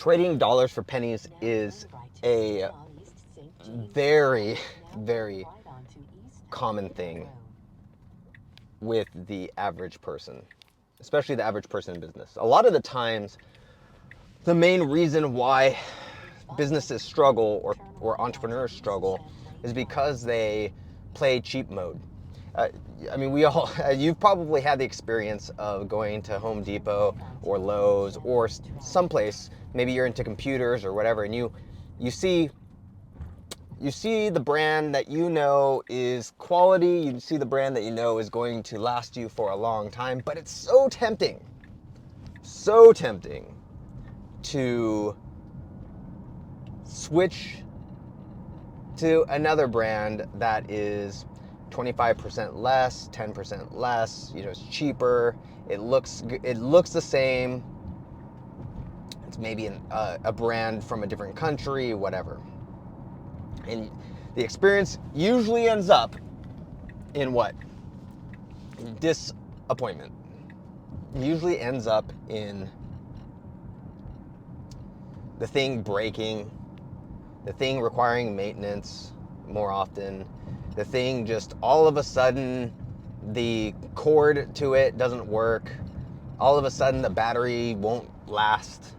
Trading dollars for pennies is a very, very common thing with the average person, especially the average person in business. A lot of the times, the main reason why businesses struggle or entrepreneurs struggle is because they play cheap mode. Uh, I mean, we all, you've probably had the experience of going to Home Depot or Lowe's or someplace, maybe you're into computers or whatever, and you see the brand that you know is quality, you see the brand that you know is going to last you for a long time, but it's so tempting to switch to another brand that is 25% less, 10% less, it's cheaper, it looks the same, it's maybe a brand from a different country, whatever. And the experience usually ends up in what? Disappointment. It usually ends up in the thing breaking, the thing requiring maintenance more often, the thing just all of a sudden the cord to it doesn't work, all of a sudden the battery won't last.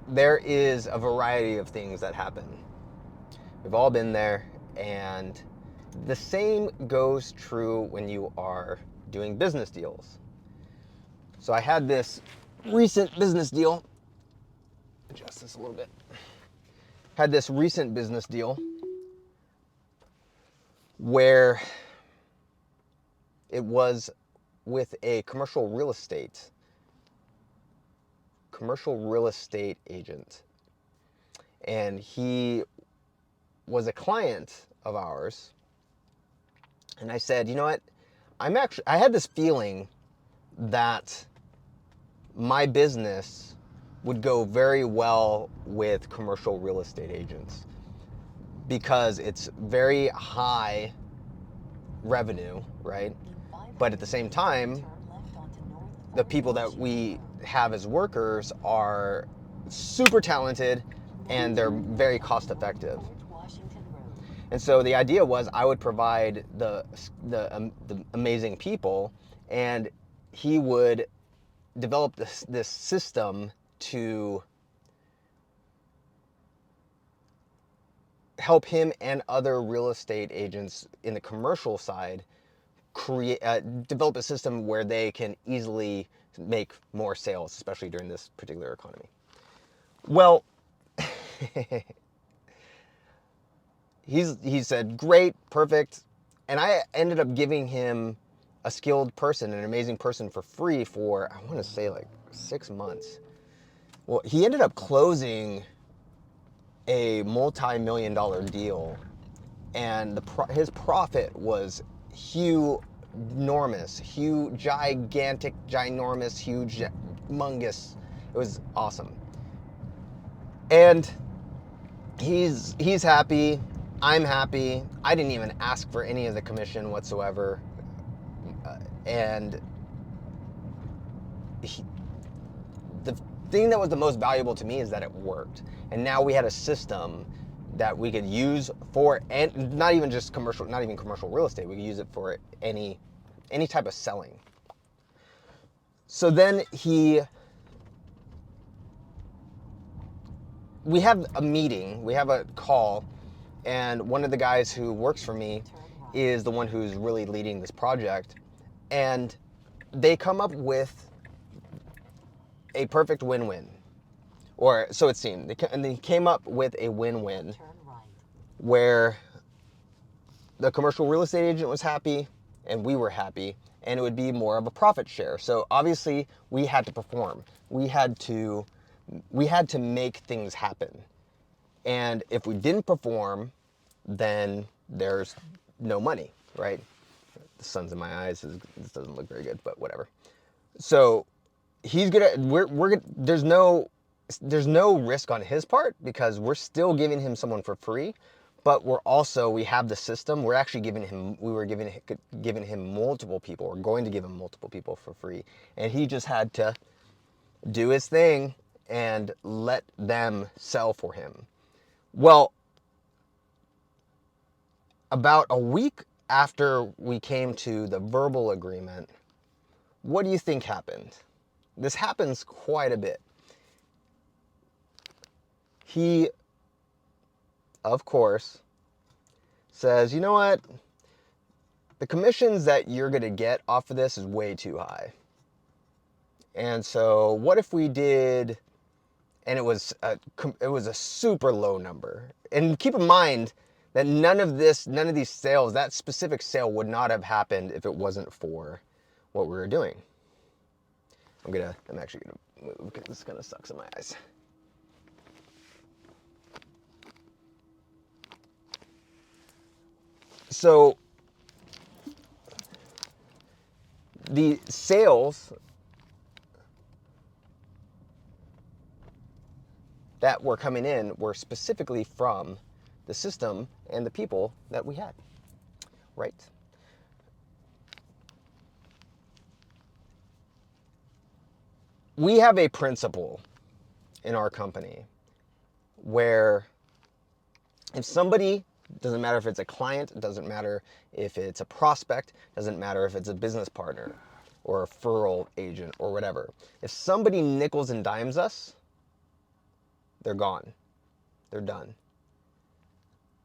There is a variety of things that happen. We've all been there, and the same goes true when you are doing business deals. So I had this recent business deal, adjust this a little bit. Had this recent business deal where it was with a commercial real estate agent. And he was a client of ours. And I said, you know what? I had this feeling that my business would go very well with commercial real estate agents because it's very high revenue, right? But at the same time, the people that we have as workers are super talented and they're very cost effective. And so the idea was I would provide the amazing people, and he would develop this system to help him and other real estate agents in the commercial side develop a system where they can easily make more sales, especially during this particular economy. Well, he said, great, perfect. And I ended up giving him a skilled person, an amazing person for free for, I want to say like 6 months. Well, he ended up closing a multi-million-dollar deal, and his profit was ginormous, humongous. It was awesome. And he's happy. I'm happy. I didn't even ask for any of the commission whatsoever. And the thing that was the most valuable to me is that it worked. And now we had a system that we could use for, and not even commercial real estate. We could use it for any type of selling. So then we have a meeting, we have a call, and one of the guys who works for me is the one who's really leading this project. And they come up with a perfect win-win. Or so it seemed. They came up with a win-win where the commercial real estate agent was happy and we were happy, and it would be more of a profit share. So obviously we had to perform. We had to make things happen. And if we didn't perform, then there's no money, right? The sun's in my eyes. This doesn't look very good, but whatever. So there's no risk on his part because we're still giving him someone for free, but we have the system. We're actually giving him multiple people. We're going to give him multiple people for free. And he just had to do his thing and let them sell for him. Well, about a week after we came to the verbal agreement, what do you think happened? This happens quite a bit. He, of course, says, you know what? The commissions that you're going to get off of this is way too high. And so what if we did, and it was a super low number. And keep in mind that none of these sales, that specific sale would not have happened if it wasn't for what we were doing. I'm actually gonna move because this kind of sucks in my eyes. So the sales that were coming in were specifically from the system and the people that we had, right? We have a principle in our company where if somebody, doesn't matter if it's a client, it doesn't matter if it's a prospect, doesn't matter if it's a business partner or a referral agent or whatever, if somebody nickels and dimes us, they're gone. They're done.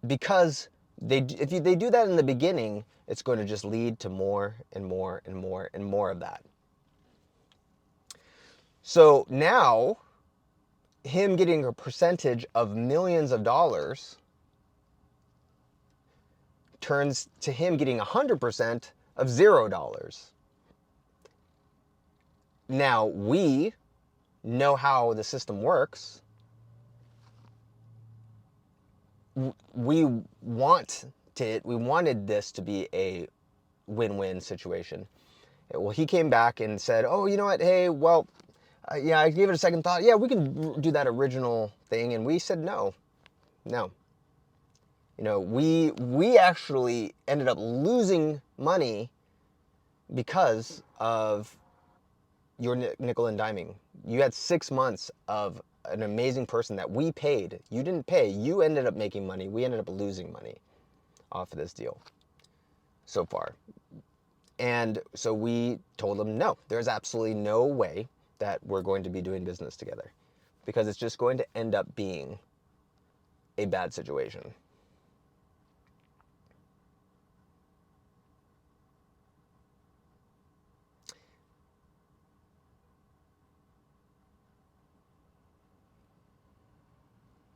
Because if they do that in the beginning, it's going to just lead to more and more and more and more of that. So now, him getting a percentage of millions of dollars turns to him getting 100% of $0. Now, we know how the system works. We wanted this to be a win-win situation. Well, he came back and said, oh, you know what? Hey, well, yeah, I gave it a second thought. Yeah, we can do that original thing. And we said, no. You know, we actually ended up losing money because of your nickel and diming. You had 6 months of an amazing person that we paid. You didn't pay. You ended up making money. We ended up losing money off of this deal so far. And so we told them, no, there's absolutely no way that we're going to be doing business together because it's just going to end up being a bad situation.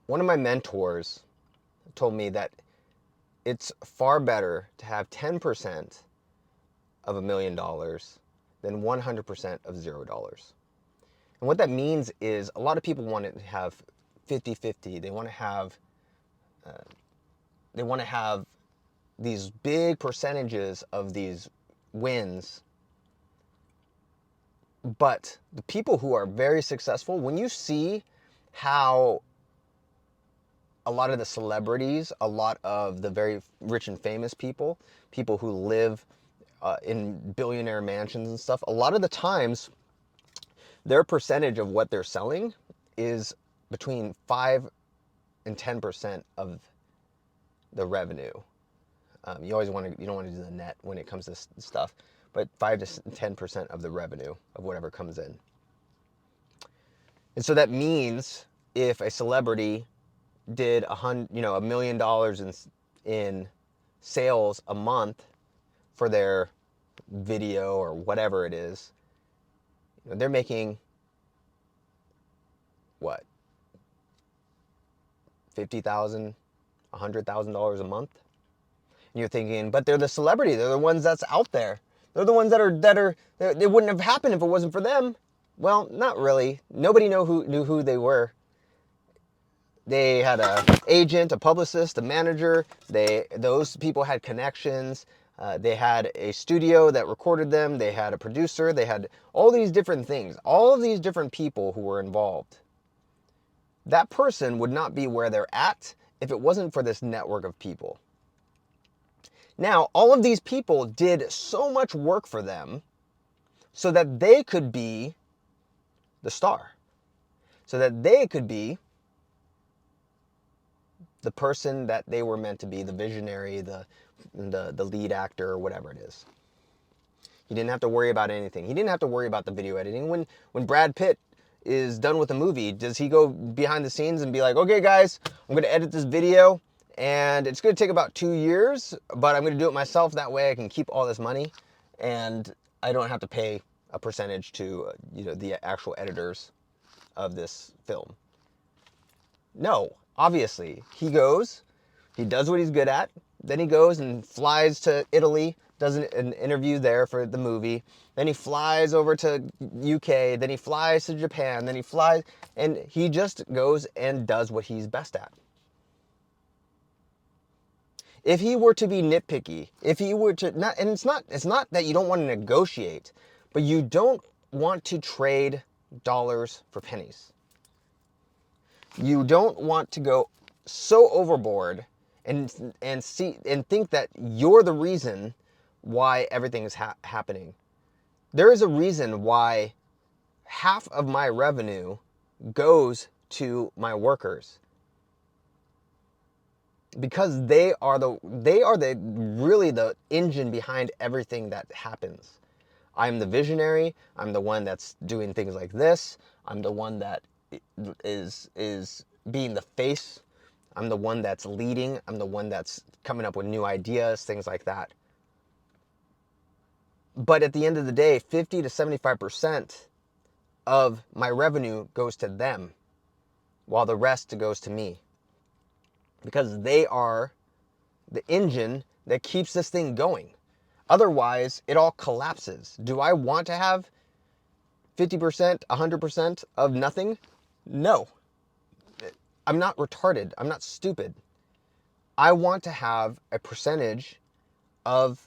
One of my mentors told me that it's far better to have 10% of $1 million than 100% of $0. And what that means is a lot of people want to have 50-50. They want to have these big percentages of these wins. But the people who are very successful, when you see how a lot of the celebrities, a lot of the very rich and famous people who live in billionaire mansions and stuff, a lot of the times their percentage of what they're selling is between 5 and 10% of the revenue. You don't want to do the net when it comes to stuff, but 5 to 10% of the revenue of whatever comes in. And so that means if a celebrity did $1 million in sales a month for their video or whatever it is, they're making what, $50,000, $100,000 a month, and you're thinking, but they're the celebrity, they're the ones that's out there, they're the ones that are it wouldn't have happened if it wasn't for them. Well, not really. Nobody knew who they were. They had an agent, a publicist, a manager. Those people had connections. They had a studio that recorded them. They had a producer. They had all these different things. All of these different people who were involved. That person would not be where they're at if it wasn't for this network of people. Now, all of these people did so much work for them so that they could be the star. so that they could be the person that they were meant to be, the visionary, the lead actor, or whatever it is. He didn't have to worry about anything. He didn't have to worry about the video editing. When Brad Pitt is done with a movie, does he go behind the scenes and be like, okay guys, I'm going to edit this video and it's going to take about 2 years, but I'm going to do it myself. That way I can keep all this money and I don't have to pay a percentage to the actual editors of this film. No, obviously. He does what he's good at, then he goes and flies to Italy, does an interview there for the movie, then he flies over to UK, then he flies to Japan, then he flies, and he just goes and does what he's best at. If he were to be nitpicky, if he were to not, and it's not that you don't want to negotiate, but you don't want to trade dollars for pennies. You don't want to go so overboard and think that you're the reason why everything is happening. There is a reason why half of my revenue goes to my workers, because they are really the engine behind everything that happens. I'm the visionary. I'm the one that's doing things like this. I'm the one that is being the face. I'm the one that's leading. I'm the one that's coming up with new ideas, things like that. But at the end of the day, 50 to 75% of my revenue goes to them, while the rest goes to me. Because they are the engine that keeps this thing going. Otherwise, it all collapses. Do I want to have 50%, 100% of nothing? No. I'm not retarded. I'm not stupid. I want to have a percentage of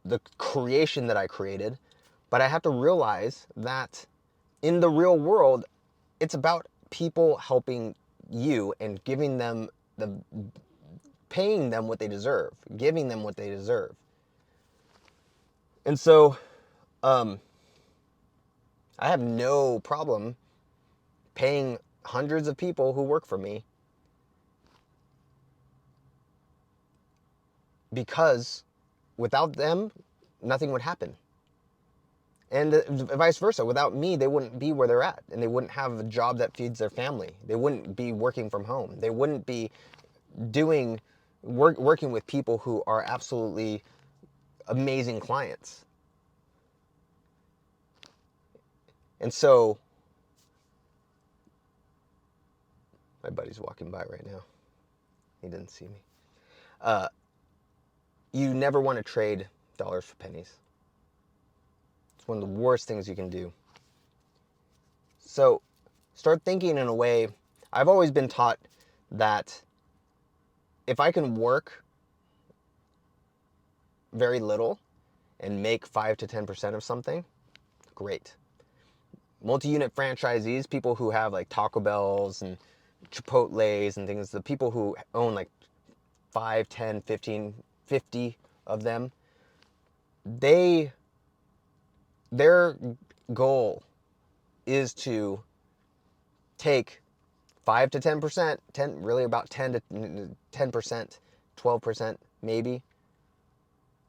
the creation that I created, but I have to realize that in the real world, it's about people helping you and giving them paying them what they deserve, giving them what they deserve. And so, I have no problem paying hundreds of people who work for me, because without them, nothing would happen. And vice versa. Without me, they wouldn't be where they're at, and they wouldn't have a job that feeds their family. They wouldn't be working from home. They wouldn't be working with people who are absolutely amazing clients. And so, my buddy's walking by right now. He didn't see me. You never want to trade dollars for pennies. It's one of the worst things you can do. So start thinking in a way. I've always been taught that if I can work very little and make 5 to 10% of something, great. Multi-unit franchisees, people who have like Taco Bells and Chipotle's and things, the people who own like 5, 10, 15, 50 of them, their goal is to take 5 to 10%, really about 10 to 10%, 12% maybe,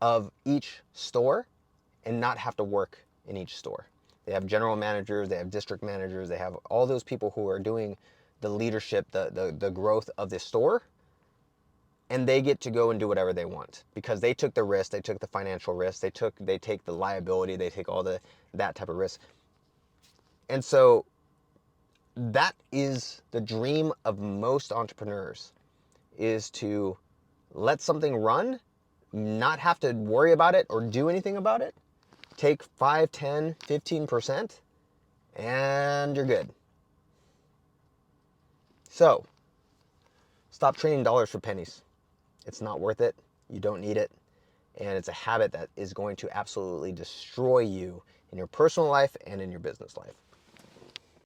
of each store and not have to work in each store. They have general managers, they have district managers, they have all those people who are doing the leadership, the growth of the store, and they get to go and do whatever they want because they took the risk, they took the financial risk, they take the liability, they take all that type of risk. And so that is the dream of most entrepreneurs, is to let something run, not have to worry about it or do anything about it. Take 5, 10, 15%, and you're good. So, stop trading dollars for pennies. It's not worth it. You don't need it. And it's a habit that is going to absolutely destroy you in your personal life and in your business life.